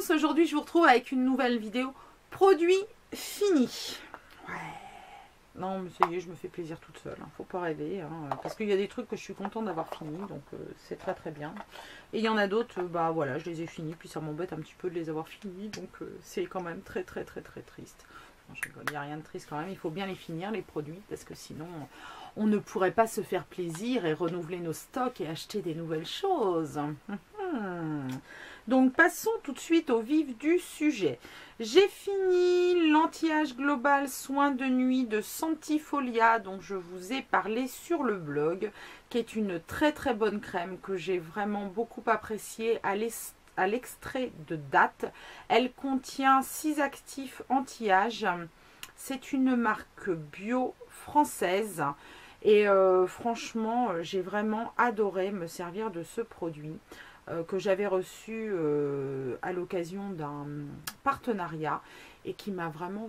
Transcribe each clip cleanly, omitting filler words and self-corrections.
tous, aujourd'hui je vous retrouve avec une nouvelle vidéo produit fini. Ouais. Non mais ça y est, je me fais plaisir toute seule, hein. Faut pas rêver, hein, parce qu'il y a des trucs que je suis contente d'avoir fini, donc c'est très très bien. Et il y en a d'autres, bah voilà, je les ai finis, puis ça m'embête un petit peu de les avoir finis, donc c'est quand même très très très très triste. Non, je rigole, il n'y a rien de triste quand même, il faut bien les finir les produits, parce que sinon on ne pourrait pas se faire plaisir et renouveler nos stocks et acheter des nouvelles choses. Donc passons tout de suite au vif du sujet. J'ai fini l'anti-âge global soin de nuit de Santifolia dont je vous ai parlé sur le blog, qui est une très très bonne crème que j'ai vraiment beaucoup appréciée à l'extrait de date. Elle contient 6 actifs anti-âge. C'est une marque bio française. Et franchement, j'ai vraiment adoré me servir de ce produit que j'avais reçu à l'occasion d'un partenariat et qui m'a vraiment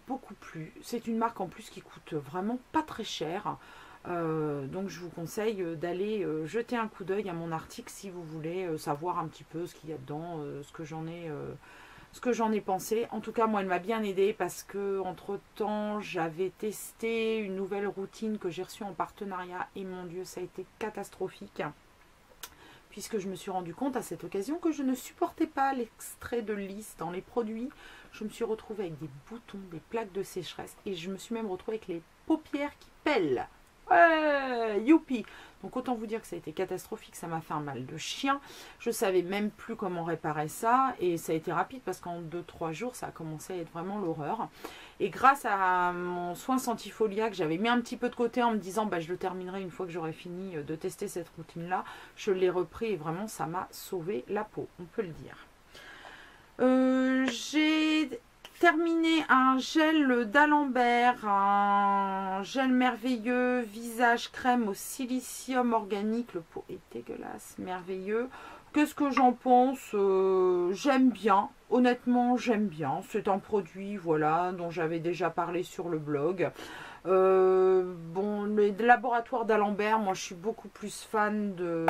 beaucoup plu. C'est une marque en plus qui coûte vraiment pas très cher. Donc je vous conseille d'aller jeter un coup d'œil à mon article si vous voulez savoir un petit peu ce qu'il y a dedans, ce que j'en ai pensé. En tout cas, moi, elle m'a bien aidée parce que entre temps, j'avais testé une nouvelle routine que j'ai reçue en partenariat et mon Dieu, ça a été catastrophique. Puisque je me suis rendu compte à cette occasion que je ne supportais pas l'extrait de lisse dans les produits. Je me suis retrouvée avec des boutons, des plaques de sécheresse et je me suis même retrouvée avec les paupières qui pèlent. Ouais, youpi! Donc autant vous dire que ça a été catastrophique, ça m'a fait un mal de chien. Je savais même plus comment réparer ça et ça a été rapide parce qu'en 2-3 jours ça a commencé à être vraiment l'horreur. Et grâce à mon soin Santifolia que j'avais mis un petit peu de côté en me disant bah, je le terminerai une fois que j'aurai fini de tester cette routine là, je l'ai repris et vraiment ça m'a sauvé la peau, on peut le dire. J'ai terminé un gel d'Alembert, un gel merveilleux, visage crème au silicium organique. Le pot est dégueulasse, merveilleux. Qu'est-ce que j'en pense? J'aime bien, honnêtement j'aime bien. C'est un produit voilà, dont j'avais déjà parlé sur le blog. Bon, le laboratoire d'Alembert, moi je suis beaucoup plus fan de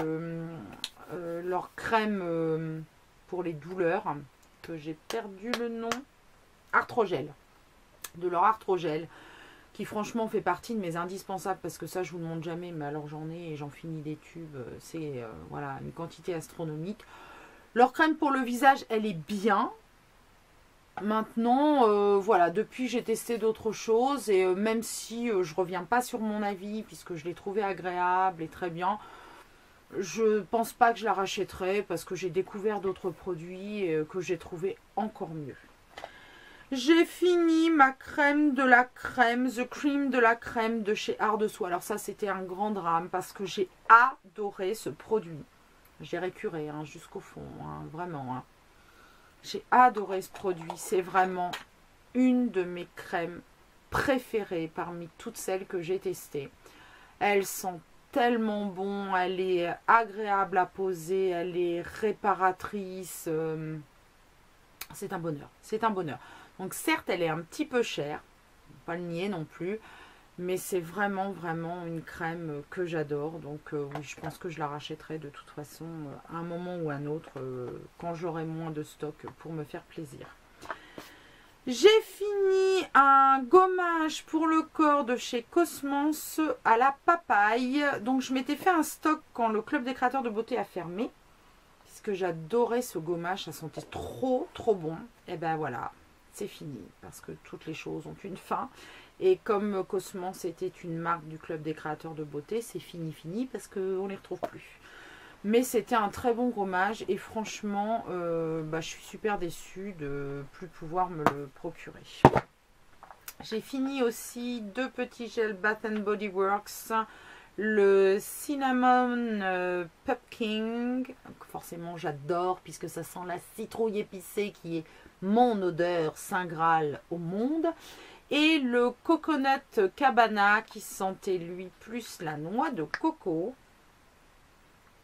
leur crème pour les douleurs, que j'ai perdu le nom. Arthrogel, de leur Arthrogel, qui franchement fait partie de mes indispensables parce que ça je vous le montre jamais, mais alors j'en ai et j'en finis des tubes, c'est voilà une quantité astronomique. Leur crème pour le visage elle est bien. Maintenant voilà, depuis j'ai testé d'autres choses et même si je reviens pas sur mon avis puisque je l'ai trouvé agréable et très bien, je pense pas que je la rachèterai parce que j'ai découvert d'autres produits que j'ai trouvé encore mieux. J'ai fini ma crème de la crème, The Cream de la crème de chez Art de Soie. Alors ça, c'était un grand drame parce que j'ai adoré ce produit. J'ai récuré hein, jusqu'au fond, hein, vraiment. Hein. J'ai adoré ce produit. C'est vraiment une de mes crèmes préférées parmi toutes celles que j'ai testées. Elle sent tellement bon, elle est agréable à poser, elle est réparatrice. C'est un bonheur, c'est un bonheur. Donc certes, elle est un petit peu chère, pas le nier non plus, mais c'est vraiment une crème que j'adore. Donc oui, je pense que je la rachèterai de toute façon à un moment ou à un autre, quand j'aurai moins de stock pour me faire plaisir. J'ai fini un gommage pour le corps de chez Cosmos à la papaye. Donc je m'étais fait un stock quand le club des créateurs de beauté a fermé. Puisque j'adorais ce gommage, ça sentait trop bon. Et ben voilà. C'est fini, parce que toutes les choses ont une fin. Et comme Cosmos était une marque du club des créateurs de beauté, c'est fini, parce qu'on ne les retrouve plus. Mais c'était un très bon gommage, et franchement, bah, je suis super déçue de ne plus pouvoir me le procurer. J'ai fini aussi 2 petits gels Bath & Body Works. Le Cinnamon Pumpkin, forcément j'adore puisque ça sent la citrouille épicée qui est mon odeur Saint Graal au monde. Et le Coconut Cabana qui sentait lui plus la noix de coco.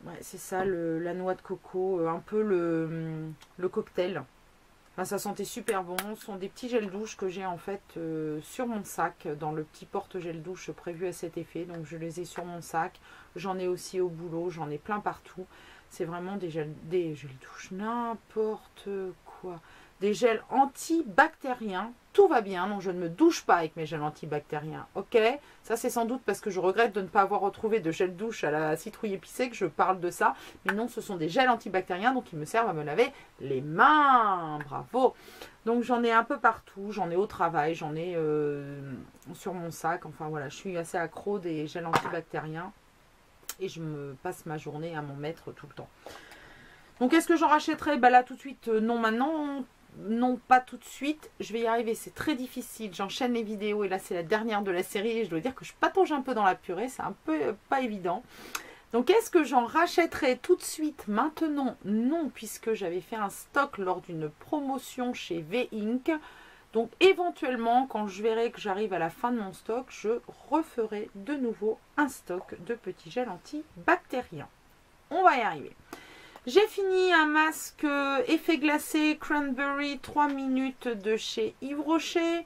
Ouais, c'est ça, la noix de coco, un peu le cocktail. Enfin, ça sentait super bon. Ce sont des petits gels douche que j'ai en fait sur mon sac, dans le petit porte-gel douche prévu à cet effet. Donc je les ai sur mon sac. J'en ai aussi au boulot, j'en ai plein partout. C'est vraiment des gels douche, n'importe quoi? Des gels antibactériens, tout va bien, donc je ne me douche pas avec mes gels antibactériens, ok? Ça c'est sans doute parce que je regrette de ne pas avoir retrouvé de gel douche à la citrouille épicée que je parle de ça, mais non, ce sont des gels antibactériens, donc ils me servent à me laver les mains, bravo! Donc j'en ai un peu partout, j'en ai au travail, j'en ai sur mon sac, enfin voilà, je suis assez accro des gels antibactériens et je me passe ma journée à m'en mettre tout le temps. Donc est-ce que j'en rachèterai? Bah là tout de suite, non maintenant. Non, pas tout de suite, je vais y arriver, c'est très difficile, j'enchaîne les vidéos et là c'est la dernière de la série et je dois dire que je patauge un peu dans la purée, c'est un peu pas évident. Donc est-ce que j'en rachèterai tout de suite maintenant? Non, puisque j'avais fait un stock lors d'une promotion chez V-Ink. Donc éventuellement, quand je verrai que j'arrive à la fin de mon stock, je referai de nouveau un stock de petits gels antibactériens. On va y arriver. J'ai fini un masque effet glacé cranberry 3 minutes de chez Yves Rocher.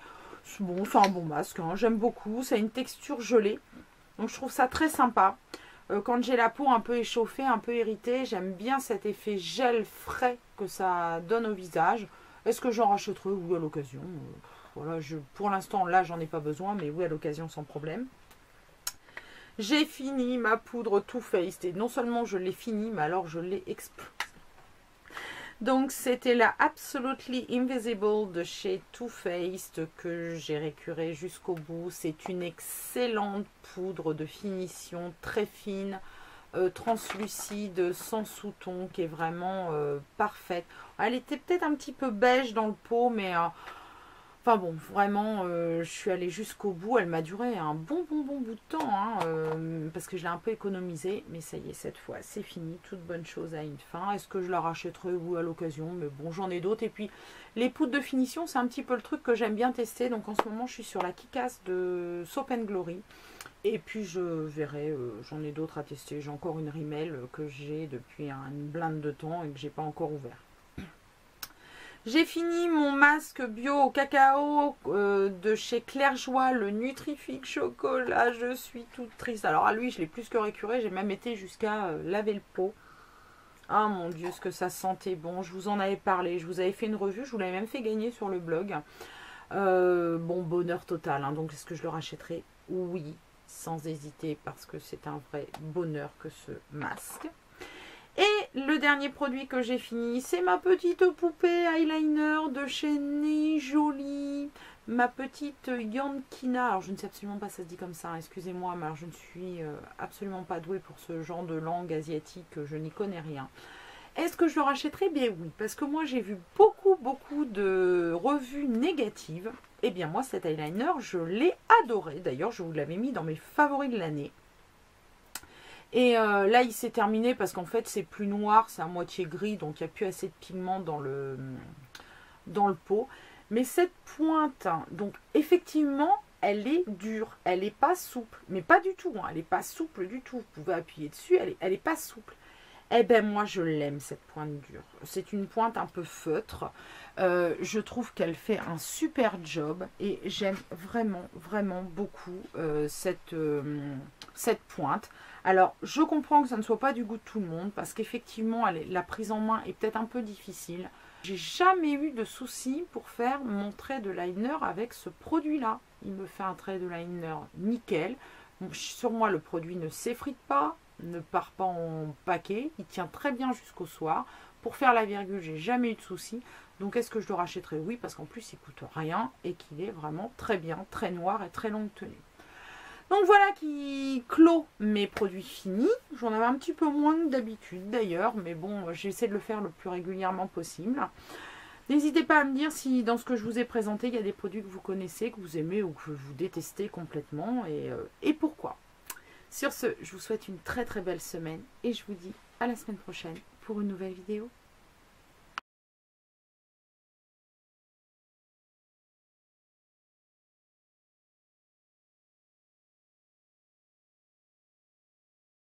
Bon, c'est un bon masque, hein, j'aime beaucoup. Ça a une texture gelée. Donc je trouve ça très sympa. Quand j'ai la peau un peu échauffée, un peu irritée, j'aime bien cet effet gel frais que ça donne au visage. Est-ce que j'en rachèterai? Oui, à l'occasion. Voilà, pour l'instant, là, j'en ai pas besoin, mais oui, à l'occasion, sans problème. J'ai fini ma poudre Too Faced et non seulement je l'ai fini, mais alors je l'ai explosé. Donc c'était la Absolutely Invisible de chez Too Faced que j'ai récuré jusqu'au bout. C'est une excellente poudre de finition très fine, translucide, sans sous-ton, qui est vraiment parfaite. Elle était peut-être un petit peu beige dans le pot, mais... enfin bon, vraiment, je suis allée jusqu'au bout. Elle m'a duré un bon bout de temps, hein, parce que je l'ai un peu économisé. Mais ça y est, cette fois, c'est fini. Toute bonne chose a une fin. Est-ce que je la rachèterai ou à l'occasion? Mais bon, j'en ai d'autres. Et puis, les poudres de finition, c'est un petit peu le truc que j'aime bien tester. Donc en ce moment, je suis sur la Kickass de Soap & Glory. Et puis, je verrai, j'en ai d'autres à tester. J'ai encore une Rimmel que j'ai depuis une blinde de temps et que j'ai pas encore ouvert. J'ai fini mon masque bio au cacao de chez Claire Joie, le Nutrifique Chocolat. Je suis toute triste. Alors à lui, je l'ai plus que récuré. J'ai même été jusqu'à laver le pot. Ah mon Dieu, ce que ça sentait bon. Je vous en avais parlé. Je vous avais fait une revue. Je vous l'avais même fait gagner sur le blog. Bon, bonheur total. Hein. Donc est-ce que je le rachèterai? Oui, sans hésiter. Parce que c'est un vrai bonheur que ce masque. Et le dernier produit que j'ai fini, c'est ma petite poupée eyeliner de chez Nijoli. Ma petite Yankina. Alors, je ne sais absolument pas si ça se dit comme ça, hein, excusez-moi, mais alors, je ne suis absolument pas douée pour ce genre de langue asiatique, je n'y connais rien. Est-ce que je le rachèterai? Bien oui, parce que moi, j'ai vu beaucoup de revues négatives. Eh bien, moi, cet eyeliner, je l'ai adoré. D'ailleurs, je vous l'avais mis dans mes favoris de l'année. Et là, il s'est terminé parce qu'en fait, c'est plus noir, c'est à moitié gris, donc il n'y a plus assez de pigment dans le pot. Mais cette pointe, hein, donc effectivement, elle est dure, elle n'est pas souple, mais pas du tout, hein, elle n'est pas souple du tout. Vous pouvez appuyer dessus, elle est pas souple. Eh ben moi, je l'aime, cette pointe dure. C'est une pointe un peu feutre. Je trouve qu'elle fait un super job et j'aime vraiment beaucoup cette pointe. Alors, je comprends que ça ne soit pas du goût de tout le monde parce qu'effectivement, la prise en main est peut-être un peu difficile. J'ai jamais eu de soucis pour faire mon trait de liner avec ce produit-là. Il me fait un trait de liner nickel. Bon, sur moi, le produit ne s'effrite pas, ne part pas en paquet. Il tient très bien jusqu'au soir. Pour faire la virgule, j'ai jamais eu de soucis. Donc, est-ce que je le rachèterai? Oui, parce qu'en plus, il coûte rien et qu'il est vraiment très bien, très noir et très longue tenue. Donc voilà qui clôt mes produits finis. J'en avais un petit peu moins que d'habitude d'ailleurs, mais bon, j'essaie de le faire le plus régulièrement possible. N'hésitez pas à me dire si dans ce que je vous ai présenté, il y a des produits que vous connaissez, que vous aimez ou que vous détestez complètement et pourquoi. Sur ce, je vous souhaite une très belle semaine et je vous dis à la semaine prochaine pour une nouvelle vidéo.